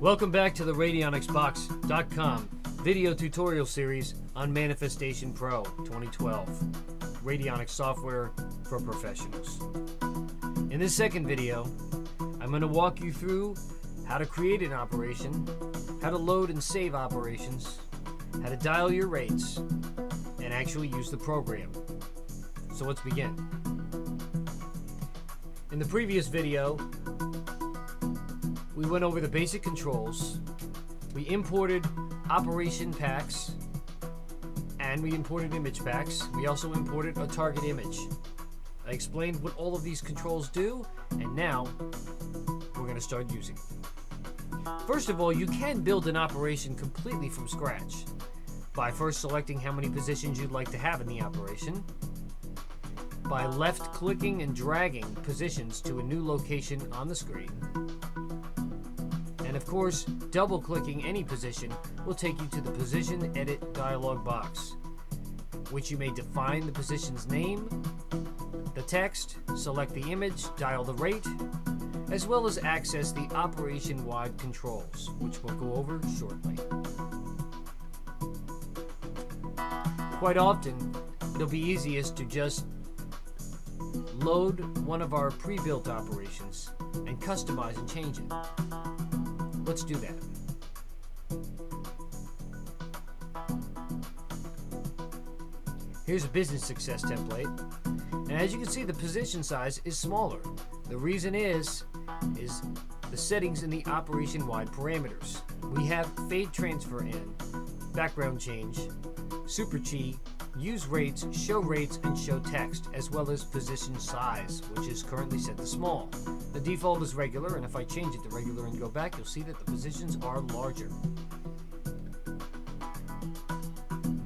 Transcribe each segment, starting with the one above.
Welcome back to the RadionicsBox.com video tutorial series on Manifestation Pro 2012, Radionics Software for Professionals. In this second video, I'm going to walk you through how to create an operation, how to load and save operations, how to dial your rates, and actually use the program. So let's begin. In the previous video, we went over the basic controls. We imported operation packs, and we imported image packs. We also imported a target image. I explained what all of these controls do, and now we're going to start using them. First of all, you can build an operation completely from scratch by first selecting how many positions you'd like to have in the operation, by left-clicking and dragging positions to a new location on the screen, and of course, double-clicking any position will take you to the Position Edit dialog box, which you may define the position's name, the text, select the image, dial the rate, as well as access the operation-wide controls, which we'll go over shortly. Quite often, it'll be easiest to just load one of our pre-built operations and customize and change it. Let's do that. Here's a business success template, and as you can see, the position size is smaller. The reason is the settings in the operation-wide parameters. We have fade transfer in, background change, super chi, use rates, and show text, as well as position size, which is currently set to small. The default is regular, and if I change it to regular and go back, you'll see that the positions are larger.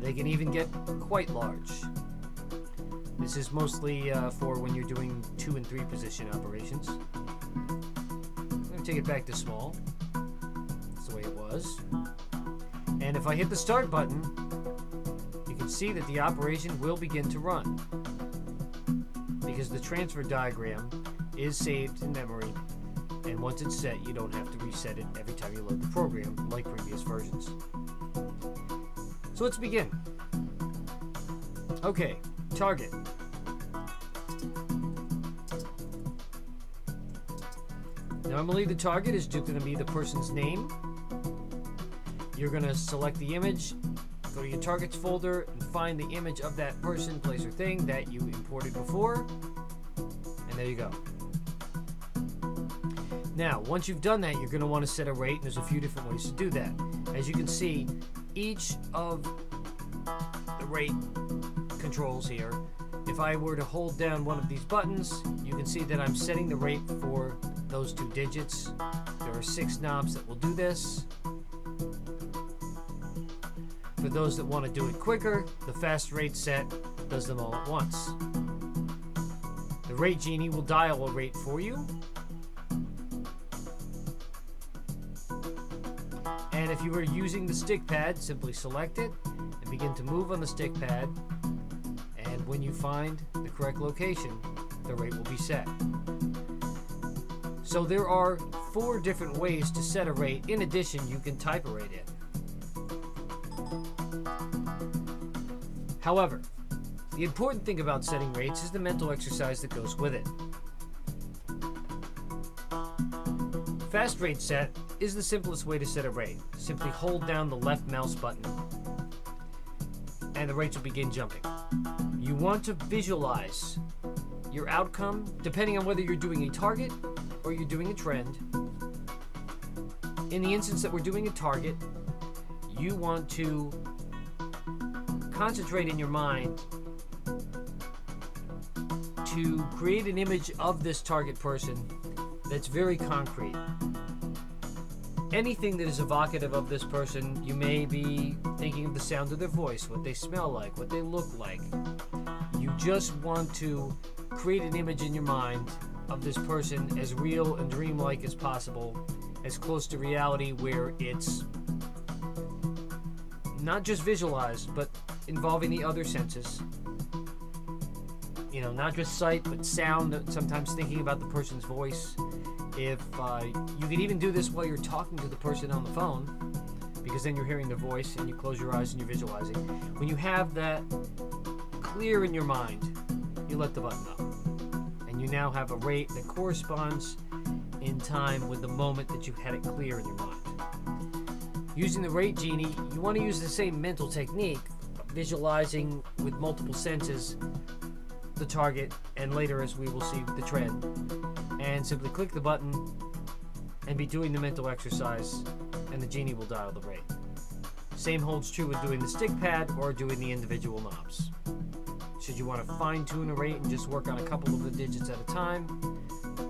They can even get quite large. This is mostly for when you're doing 2 and 3 position operations. I'm going to take it back to small. That's the way it was. And if I hit the start button, you can see that the operation will begin to run, because the transfer diagram is saved in memory, and once it's set, you don't have to reset it every time you load the program like previous versions. So let's begin. Okay, target. Normally the target is just going to be the person's name. You're going to select the image, go to your targets folder, and find the image of that person, place, or thing that you imported before, and there you go. Now, once you've done that, you're going to want to set a rate, and there's a few different ways to do that. As you can see, each of the rate controls here, if I were to hold down one of these buttons, you can see that I'm setting the rate for those 2 digits. There are 6 knobs that will do this. For those that want to do it quicker, the fast rate set does them all at once. The Rate Genie will dial a rate for you. And if you were using the stick pad, simply select it and begin to move on the stick pad. And when you find the correct location, the rate will be set. So there are 4 different ways to set a rate. In addition, you can type a rate in. However, the important thing about setting rates is the mental exercise that goes with it. Fast rate set is the simplest way to set a rate. Simply hold down the left mouse button and the rates will begin jumping. You want to visualize your outcome depending on whether you're doing a target or you're doing a trend. In the instance that we're doing a target, you want to concentrate in your mind to create an image of this target person that's very concrete. Anything that is evocative of this person, you may be thinking of the sound of their voice, what they smell like, what they look like. You just want to create an image in your mind of this person as real and dreamlike as possible, as close to reality where it's not just visualized, but involving the other senses. You know, not just sight, but sound, sometimes thinking about the person's voice. If you can even do this while you're talking to the person on the phone, because then you're hearing their voice and you close your eyes and you're visualizing. When you have that clear in your mind, you let the button up. And you now have a rate that corresponds in time with the moment that you had it clear in your mind. Using the rate genie, you want to use the same mental technique, visualizing with multiple senses the target, and later, as we will see, the trend, and simply click the button and be doing the mental exercise, and the genie will dial the rate. Same holds true with doing the stick pad or doing the individual knobs. Should you want to fine-tune a rate and just work on a couple of the digits at a time,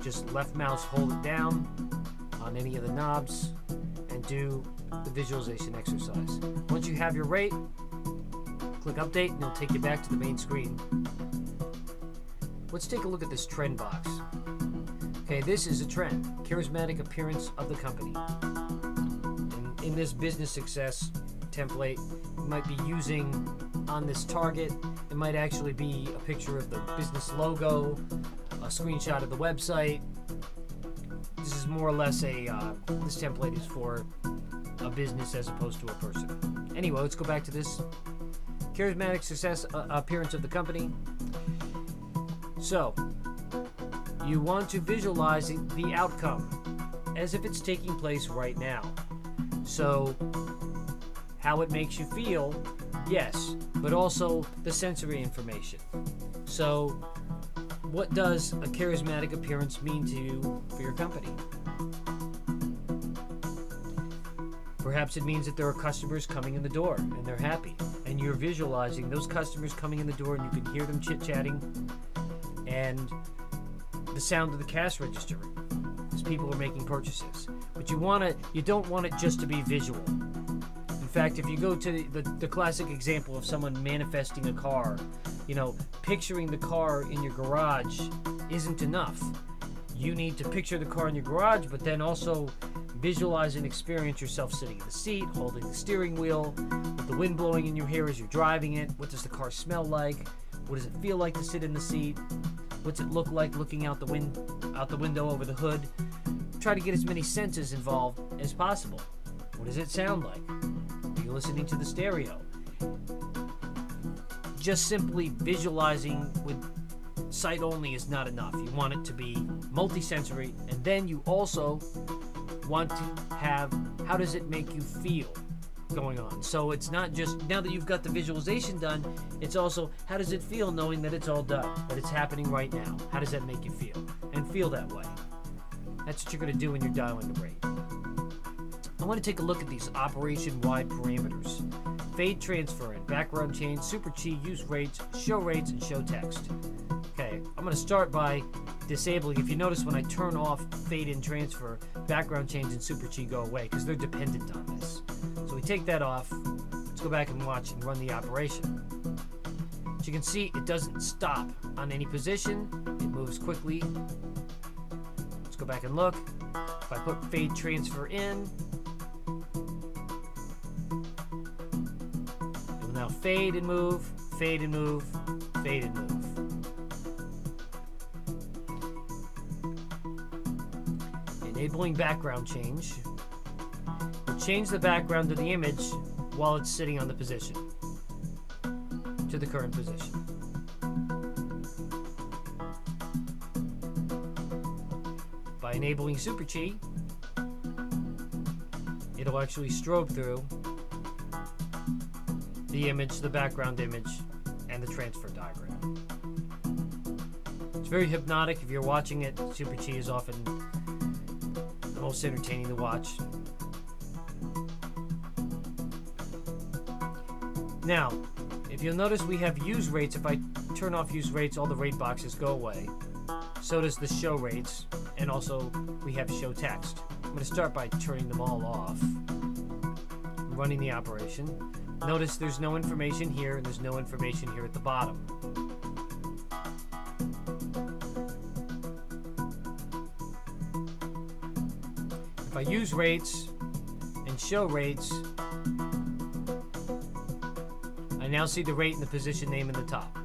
just left mouse hold it down on any of the knobs and do the visualization exercise. Once you have your rate, click update and it'll take you back to the main screen. Let's take a look at this trend box. Okay, this is a trend, charismatic appearance of the company. And in this business success template, you might be using on this target, it might actually be a picture of the business logo, a screenshot of the website. This is more or less this template is for a business as opposed to a person. Anyway, let's go back to this charismatic success appearance of the company. So, you want to visualize the outcome as if it's taking place right now. So, how it makes you feel, yes, but also the sensory information. So, what does a charismatic appearance mean to you for your company? Perhaps it means that there are customers coming in the door and they're happy, and you're visualizing those customers coming in the door and you can hear them chit-chatting and the sound of the cash register as people are making purchases. But you don't want it just to be visual. In fact, if you go to the classic example of someone manifesting a car, picturing the car in your garage isn't enough. You need to picture the car in your garage, but then also visualize and experience yourself sitting in the seat, holding the steering wheel, with the wind blowing in your hair as you're driving it. What does the car smell like? What does it feel like to sit in the seat? What's it look like looking out the window over the hood? Try to get as many senses involved as possible. What does it sound like? Are you listening to the stereo? Just simply visualizing with sight only is not enough. You want it to be multisensory, and then you also want to have how does it make you feel going on. So it's not just now that you've got the visualization done, it's also how does it feel knowing that it's all done, that it's happening right now. How does that make you feel? And feel that way. That's what you're going to do when you're dialing the rate. I want to take a look at these operation-wide parameters. Fade, transfer, and background change, Super Chi, use rates, show rates, and show text. Okay, I'm going to start by disabling. If you notice when I turn off fade and transfer, background change and Super Chi go away because they're dependent on this. So we take that off. Let's go back and watch and run the operation. As you can see, it doesn't stop on any position. It moves quickly. Let's go back and look. If I put fade transfer in, it will now fade and move, fade and move, fade and move. Enabling background change will change the background of the image while it's sitting on the position to the current position. By enabling Super Chi, it'll actually strobe through the image, the background image, and the transfer diagram. It's very hypnotic. If you're watching it, Super Chi is often the most entertaining to watch. Now, if you'll notice, we have use rates. If I turn off use rates, all the rate boxes go away. So does the show rates, and also we have show text. I'm going to start by turning them all off. I'm running the operation. Notice there's no information here, and there's no information here at the bottom. If I use rates and show rates, I now see the rate and the position name in the top.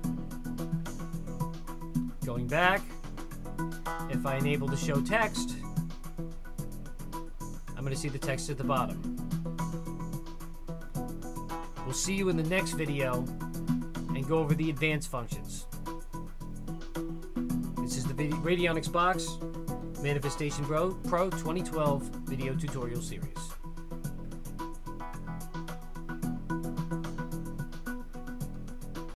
Going back, if I enable the show text, I'm going to see the text at the bottom. We'll see you in the next video and go over the advanced functions. This is the Radionics Box Manifestation Pro 2012 video tutorial series.